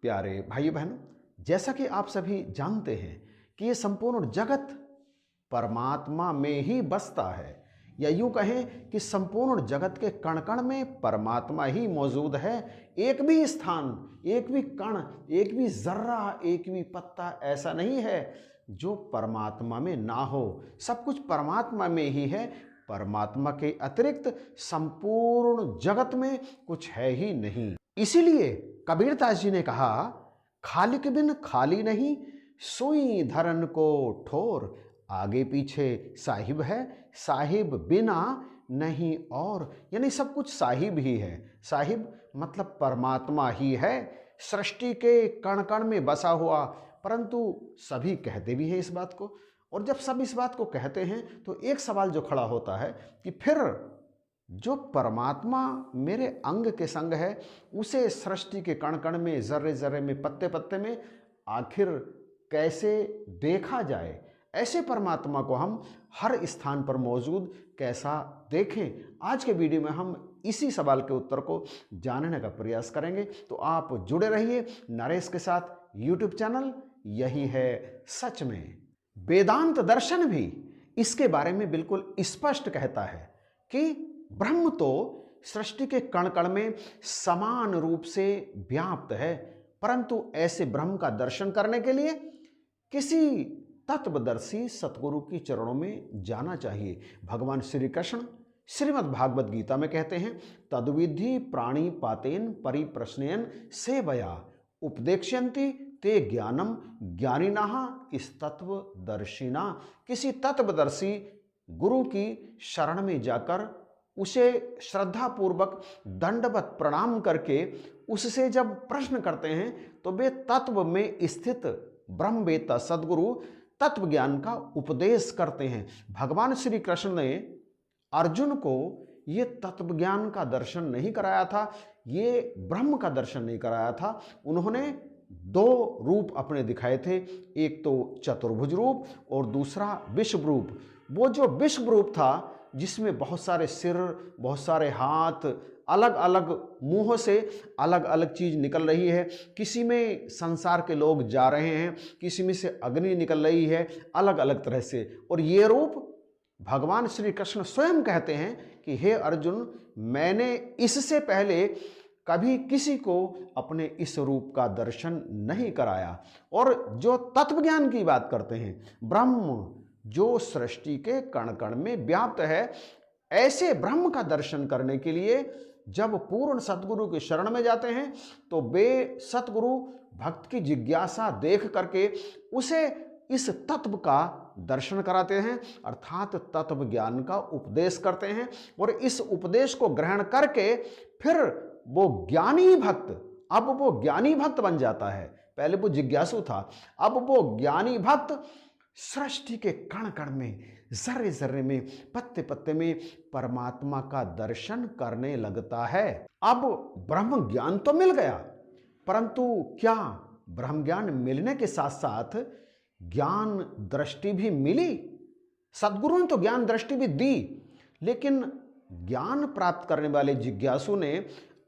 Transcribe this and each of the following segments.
प्यारे भाइयों बहनों, जैसा कि आप सभी जानते हैं कि ये संपूर्ण जगत परमात्मा में ही बसता है, या यूं कहें कि संपूर्ण जगत के कण कण में परमात्मा ही मौजूद है। एक भी स्थान, एक भी कण, एक भी जर्रा, एक भी पत्ता ऐसा नहीं है जो परमात्मा में ना हो। सब कुछ परमात्मा में ही है। परमात्मा के अतिरिक्त संपूर्ण जगत में कुछ है ही नहीं। इसीलिए कबीरदास जी ने कहा, खालिक बिन खाली नहीं, सुई धरन को ठोर। आगे पीछे साहिब है, साहिब बिना नहीं और। यानी सब कुछ साहिब ही है। साहिब मतलब परमात्मा ही है, सृष्टि के कण कण में बसा हुआ। परंतु सभी कहते भी हैं इस बात को, और जब सब इस बात को कहते हैं तो एक सवाल जो खड़ा होता है कि फिर जो परमात्मा मेरे अंग के संग है, उसे सृष्टि के कण कण में, जर्रे जर्रे में, पत्ते पत्ते में आखिर कैसे देखा जाए? ऐसे परमात्मा को हम हर स्थान पर मौजूद कैसा देखें? आज के वीडियो में हम इसी सवाल के उत्तर को जानने का प्रयास करेंगे। तो आप जुड़े रहिए नरेश के साथ। यूट्यूब चैनल यही है सच में। वेदांत दर्शन भी इसके बारे में बिल्कुल स्पष्ट कहता है कि ब्रह्म तो सृष्टि के कण कण में समान रूप से व्याप्त है, परंतु ऐसे ब्रह्म का दर्शन करने के लिए किसी तत्वदर्शी सतगुरु की चरणों में जाना चाहिए। भगवान श्री कृष्ण श्रीमद् भागवत गीता में कहते हैं, तद्विधि प्राणी पातेन परिप्रश्नयन सेवया उपदेक्ष्यन्ति ते ज्ञानम ज्ञानिनः इस तत्वदर्शिना। किसी तत्वदर्शी गुरु की शरण में जाकर उसे श्रद्धापूर्वक दंडवत प्रणाम करके उससे जब प्रश्न करते हैं तो वे तत्व में स्थित ब्रह्मवेत्ता सद्गुरु तत्व ज्ञान का उपदेश करते हैं। भगवान श्री कृष्ण ने अर्जुन को ये तत्व ज्ञान का दर्शन नहीं कराया था, ये ब्रह्म का दर्शन नहीं कराया था। उन्होंने दो रूप अपने दिखाए थे, एक तो चतुर्भुज रूप और दूसरा विश्व रूप। वो जो विश्व रूप था जिसमें बहुत सारे सिर, बहुत सारे हाथ, अलग अलग मुंह से अलग अलग चीज निकल रही है। किसी में संसार के लोग जा रहे हैं, किसी में से अग्नि निकल रही है, अलग अलग तरह से। और ये रूप भगवान श्री कृष्ण स्वयं कहते हैं कि हे अर्जुन, मैंने इससे पहले कभी किसी को अपने इस रूप का दर्शन नहीं कराया। और जो तत्व ज्ञान की बात करते हैं, ब्रह्म जो सृष्टि के कण कण में व्याप्त है, ऐसे ब्रह्म का दर्शन करने के लिए जब पूर्ण सतगुरु के शरण में जाते हैं तो वे सतगुरु भक्त की जिज्ञासा देख करके उसे इस तत्व का दर्शन कराते हैं, अर्थात तत्व ज्ञान का उपदेश करते हैं। और इस उपदेश को ग्रहण करके फिर वो ज्ञानी भक्त, अब वो ज्ञानी भक्त बन जाता है। पहले वो जिज्ञासु था, अब वो ज्ञानी भक्त सृष्टि के कण कण में, जर्रे जर्रे में, पत्ते पत्ते में परमात्मा का दर्शन करने लगता है। अब ब्रह्म ज्ञान तो मिल गया, परंतु क्या ब्रह्म ज्ञान मिलने के साथ साथ ज्ञान दृष्टि भी मिली? सद्गुरु ने तो ज्ञान दृष्टि भी दी, लेकिन ज्ञान प्राप्त करने वाले जिज्ञासु ने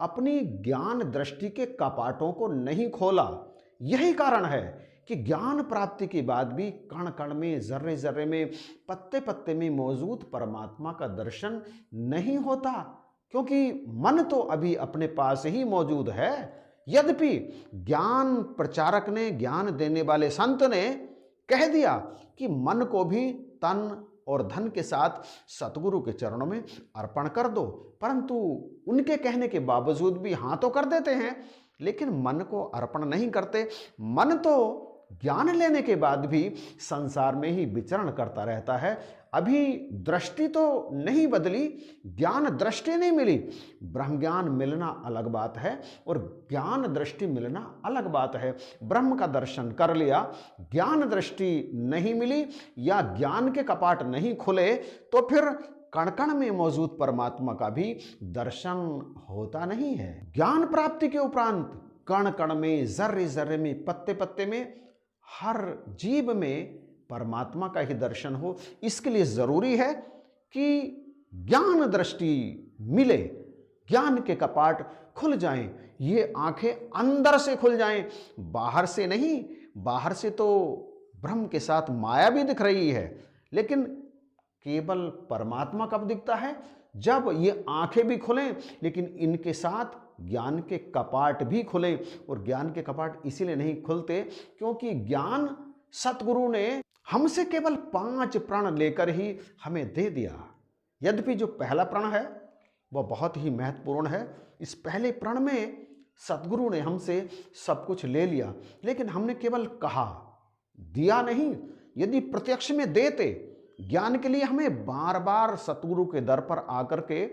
अपनी ज्ञान दृष्टि के कपाटों को नहीं खोला। यही कारण है कि ज्ञान प्राप्ति के बाद भी कण कण में, जर्रे जर्रे में, पत्ते पत्ते में मौजूद परमात्मा का दर्शन नहीं होता, क्योंकि मन तो अभी अपने पास ही मौजूद है। यद्यपि ज्ञान प्रचारक ने, ज्ञान देने वाले संत ने कह दिया कि मन को भी तन और धन के साथ सतगुरु के चरणों में अर्पण कर दो, परंतु उनके कहने के बावजूद भी हाँ तो कर देते हैं, लेकिन मन को अर्पण नहीं करते। मन तो ज्ञान लेने के बाद भी संसार में ही विचरण करता रहता है। अभी दृष्टि तो नहीं बदली, ज्ञान दृष्टि नहीं मिली। ब्रह्म ज्ञान मिलना अलग बात है और ज्ञान दृष्टि मिलना अलग बात है। ब्रह्म का दर्शन कर लिया, ज्ञान दृष्टि नहीं मिली या ज्ञान के कपाट नहीं खुले, तो फिर कण कण में मौजूद परमात्मा का भी दर्शन होता नहीं है। ज्ञान प्राप्ति के उपरांत कण कण में, जर्रे जर्रे में, पत्ते पत्ते में, हर जीव में परमात्मा का ही दर्शन हो। इसके लिए जरूरी है कि ज्ञान दृष्टि मिले, ज्ञान के कपाट खुल जाएं। ये आंखें अंदर से खुल जाएं, बाहर से नहीं। बाहर से तो ब्रह्म के साथ माया भी दिख रही है, लेकिन केवल परमात्मा कब दिखता है? जब ये आंखें भी खुलें, लेकिन इनके साथ ज्ञान के कपाट भी खुलें। और ज्ञान के कपाट इसीलिए नहीं खुलते क्योंकि ज्ञान सतगुरु ने हमसे केवल 5 प्रण लेकर ही हमें दे दिया। यद्यपि जो पहला प्रण है वह बहुत ही महत्वपूर्ण है। इस पहले प्रण में सतगुरु ने हमसे सब कुछ ले लिया, लेकिन हमने केवल कहा, दिया नहीं। यदि प्रत्यक्ष में देते, ज्ञान के लिए हमें बार बार सतगुरु के दर पर आकर के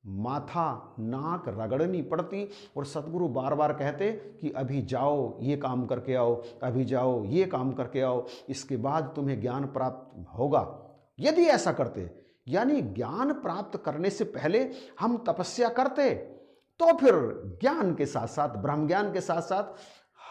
माथा नाक रगड़नी पड़ती और सतगुरु बार बार कहते कि अभी जाओ ये काम करके आओ, अभी जाओ ये काम करके आओ, इसके बाद तुम्हें ज्ञान प्राप्त होगा। यदि ऐसा करते, यानी ज्ञान प्राप्त करने से पहले हम तपस्या करते, तो फिर ज्ञान के साथ साथ, ब्रह्म ज्ञान के साथ साथ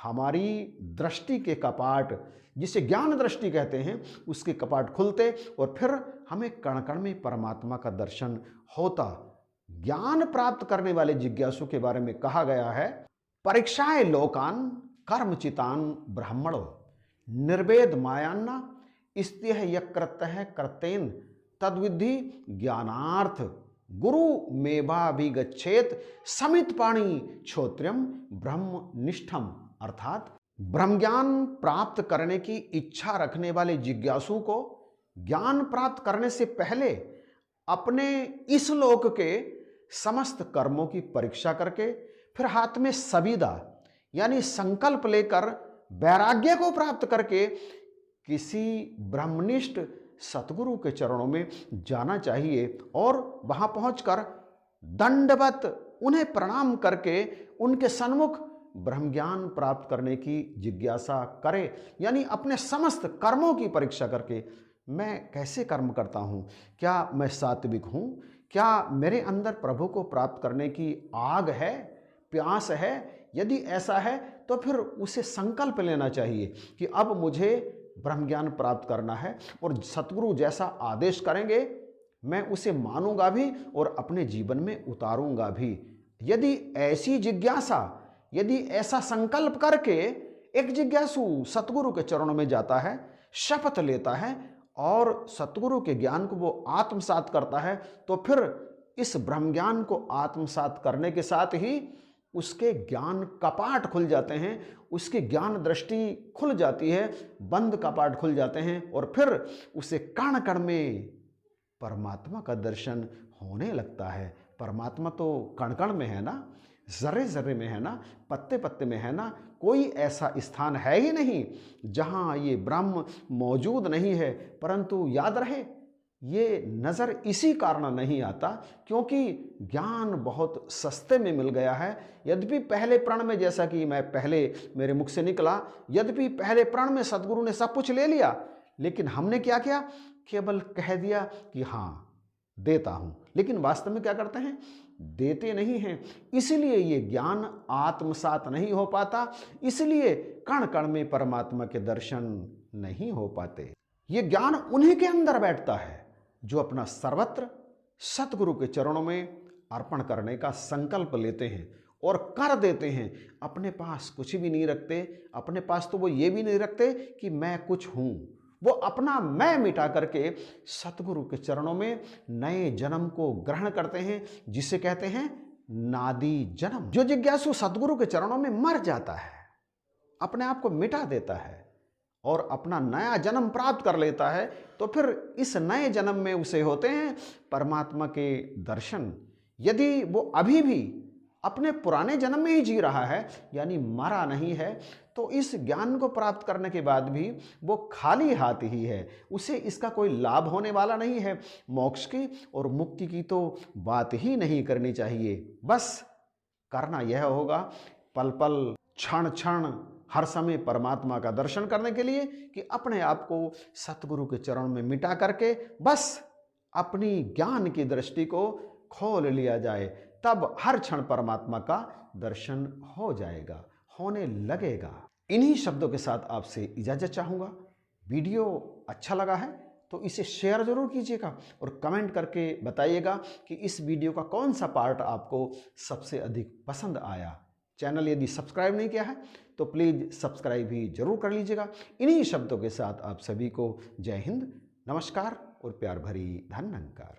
हमारी दृष्टि के कपाट, जिसे ज्ञान दृष्टि कहते हैं, उसके कपाट खुलते और फिर हमें कण कण में परमात्मा का दर्शन होता। ज्ञान प्राप्त करने वाले जिज्ञासु के बारे में कहा गया है, परीक्षाएं लोकान कर्मचितान ब्राह्मणो निर्वेद मायान्ना स्त्यह यकृतः कर्तेन तद्विधि ज्ञानार्थ गुरु मेवाभिगच्छेत समित पाणी क्षोत्रियम ब्रह्मनिष्ठम। अर्थात ब्रह्म ज्ञान प्राप्त करने की इच्छा रखने वाले जिज्ञासु को ज्ञान प्राप्त करने से पहले अपने इस लोक के समस्त कर्मों की परीक्षा करके फिर हाथ में सविदा यानी संकल्प लेकर वैराग्य को प्राप्त करके किसी ब्रह्मनिष्ठ सतगुरु के चरणों में जाना चाहिए और वहां पहुंचकर दंडवत उन्हें प्रणाम करके उनके सन्मुख ब्रह्म ज्ञान प्राप्त करने की जिज्ञासा करे। यानी अपने समस्त कर्मों की परीक्षा करके, मैं कैसे कर्म करता हूँ, क्या मैं सात्विक हूँ, क्या मेरे अंदर प्रभु को प्राप्त करने की आग है, प्यास है। यदि ऐसा है तो फिर उसे संकल्प लेना चाहिए कि अब मुझे ब्रह्म ज्ञान प्राप्त करना है और सतगुरु जैसा आदेश करेंगे मैं उसे मानूंगा भी और अपने जीवन में उतारूंगा भी। यदि ऐसी जिज्ञासा, यदि ऐसा संकल्प करके एक जिज्ञासु सतगुरु के चरणों में जाता है, शपथ लेता है और सतगुरु के ज्ञान को वो आत्मसात करता है, तो फिर इस ब्रह्म ज्ञान को आत्मसात करने के साथ ही उसके ज्ञान कपाट खुल जाते हैं, उसकी ज्ञान दृष्टि खुल जाती है, बंद कपाट खुल जाते हैं और फिर उसे कण कण में परमात्मा का दर्शन होने लगता है। परमात्मा तो कण कण में है ना, जर्रे जर्रे में है ना, पत्ते पत्ते में है ना। कोई ऐसा स्थान है ही नहीं जहां ये ब्रह्म मौजूद नहीं है। परंतु याद रहे, ये नज़र इसी कारण नहीं आता क्योंकि ज्ञान बहुत सस्ते में मिल गया है। यद्यपि पहले प्रण में, जैसा कि मैं पहले मेरे मुख से निकला, यद्यपि पहले प्रण में सदगुरु ने सब कुछ ले लिया, लेकिन हमने क्या किया, केवल कह दिया कि हाँ देता हूं, लेकिन वास्तव में क्या करते हैं, देते नहीं हैं। इसलिए ये ज्ञान आत्मसात नहीं हो पाता, इसलिए कण कण में परमात्मा के दर्शन नहीं हो पाते। ये ज्ञान उन्हीं के अंदर बैठता है जो अपना सर्वत्र सतगुरु के चरणों में अर्पण करने का संकल्प लेते हैं और कर देते हैं। अपने पास कुछ भी नहीं रखते, अपने पास तो वो ये भी नहीं रखते कि मैं कुछ हूं। वो अपना मैं मिटा करके सतगुरु के चरणों में नए जन्म को ग्रहण करते हैं, जिसे कहते हैं नादी जन्म। जो जिज्ञासु सतगुरु के चरणों में मर जाता है, अपने आप को मिटा देता है और अपना नया जन्म प्राप्त कर लेता है, तो फिर इस नए जन्म में उसे होते हैं परमात्मा के दर्शन। यदि वो अभी भी अपने पुराने जन्म में ही जी रहा है, यानी मरा नहीं है, तो इस ज्ञान को प्राप्त करने के बाद भी वो खाली हाथ ही है, उसे इसका कोई लाभ होने वाला नहीं है। मोक्ष की और मुक्ति की तो बात ही नहीं करनी चाहिए। बस करना यह होगा पल पल, क्षण क्षण, हर समय परमात्मा का दर्शन करने के लिए कि अपने आप को सतगुरु के चरण में मिटा करके बस अपनी ज्ञान की दृष्टि को खोल लिया जाए, तब हर क्षण परमात्मा का दर्शन हो जाएगा, होने लगेगा। इन्हीं शब्दों के साथ आपसे इजाजत चाहूँगा। वीडियो अच्छा लगा है तो इसे शेयर जरूर कीजिएगा और कमेंट करके बताइएगा कि इस वीडियो का कौन सा पार्ट आपको सबसे अधिक पसंद आया। चैनल यदि सब्सक्राइब नहीं किया है तो प्लीज़ सब्सक्राइब भी जरूर कर लीजिएगा। इन्हीं शब्दों के साथ आप सभी को जय हिंद, नमस्कार और प्यार भरी धन्यवाद।